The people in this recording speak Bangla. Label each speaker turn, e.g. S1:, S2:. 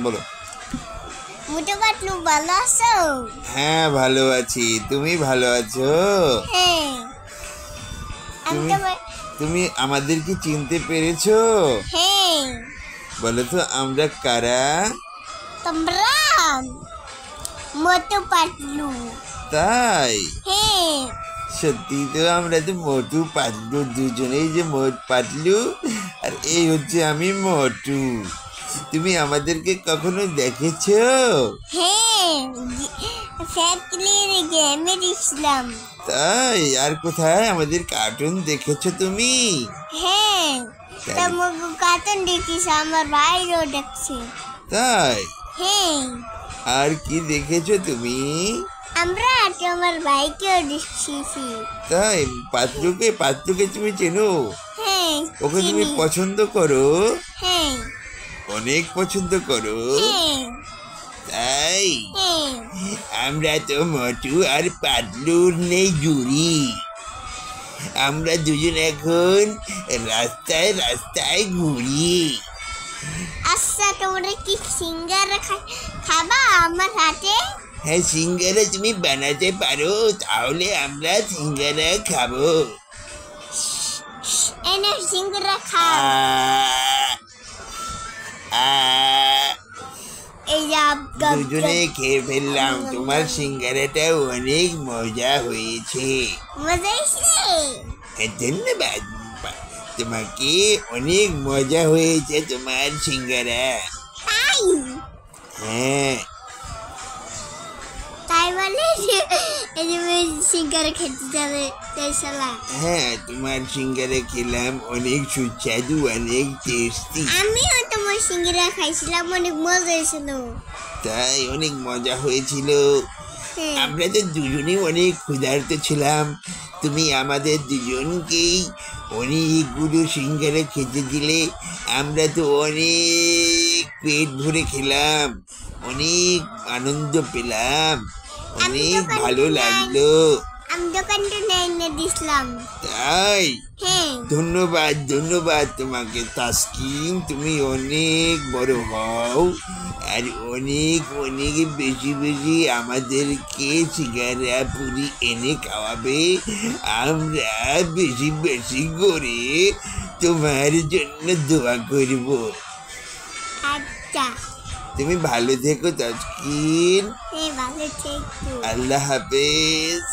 S1: বলো।
S2: মোটু পাতলু ভালো আছো?
S1: হ্যাঁ ভালো আছি, তুমি ভালো আছো?
S2: হ্যাঁ।
S1: তুমি আমাদেরকে চিনতে পেরেছো?
S2: হ্যাঁ।
S1: বলো তো আমরা কারা?
S2: তোমরা মোটু পাতলু।
S1: তাই?
S2: হ্যাঁ।
S1: সত্যি তো আমরা তো মোটু পাতলু দুজনেই, যে পাতলু আর এই হচ্ছে আমি মোটু। তুমি আমাদেরকে কখনো দেখেছো?
S2: হ্যাঁ, সাইকেলের গেমে দিছিলাম।
S1: তাই? আর কোথায় আমাদের কার্টুন দেখেছো তুমি?
S2: হ্যাঁ, তোমাকে কার্টুন দেখিস, আমার ভাইও দেখছে।
S1: তাই?
S2: হ্যাঁ।
S1: আর কি দেখেছো তুমি?
S2: আমরা তোমার ভাইকেও দেখছি।
S1: তাই? পাত্রকে তুমি চেনো?
S2: হ্যাঁ,
S1: ওকে তুমি পছন্দ করো?
S2: হ্যাঁ।
S1: অনেক পছন্দ করো?
S2: হ্যাঁ।
S1: তাই?
S2: হ্যাঁ।
S1: আমরা তো মোটু আর পাতলুর নেই জুড়ি। আমরা দুজন এখন রাস্তায় রাস্তায় ঘুরি।
S2: আচ্ছা, তোমরা কি সিঙ্গারা খাবা আমার হাতে?
S1: হ্যাঁ, সিঙ্গারা তুমি বানাতে পারো? তাহলে আমরা সিঙ্গারা খাবো।
S2: এনে সিঙ্গারা খাও। এই
S1: দুজনে খেয়ে ফেললাম, তোমার সিঙ্গারাটা অনেক মজা হয়েছে।
S2: মজা হয়েছে?
S1: ধন্যবাদ, তোমাকে অনেক মজা হয়েছে তোমার সিঙ্গারা।
S2: তাই?
S1: হ্যাঁ।
S2: তাই বলে সিঙ্গারা খেতে যাবে চাইছিলাম।
S1: হ্যাঁ, তোমার সিঙ্গারা খেলাম, অনেক সুস্বাদু, অনেক টেস্টি।
S2: আমিও তোমার সিঙ্গারা খাইছিলাম, অনেক মজা হয়েছিল।
S1: তাই? অনেক মজা হয়েছিল। আমরা তো দুজনেই অনেক ক্ষুধার্ত ছিলাম, তুমি আমাদের দুজনকেই অনেকগুলো সিঙ্গারা খেতে দিলে। আমরা তো অনেক পেট ভরে খেলাম, অনেক আনন্দ পেলাম, অনেক ভালো লাগলো।
S2: আমি দোকানটা এনে দিছিলাম।
S1: তাই?
S2: হ্যাঁ।
S1: ধন্যবাদ ধন্যবাদ তোমাকে তাসকিন, তুমি অনেক বড় হও আর অনেক অনেক বেশি বেশি আমাদেরকে সিঙ্গারা পুরি এনে খাওয়াবে। আমরা বেশি বেশি করে তোমার জন্য দোয়া করব।
S2: আচ্ছা।
S1: তুমি ভালো থেকো তাসকিন।
S2: ভালো থেকো।
S1: আল্লাহ হাফেজ।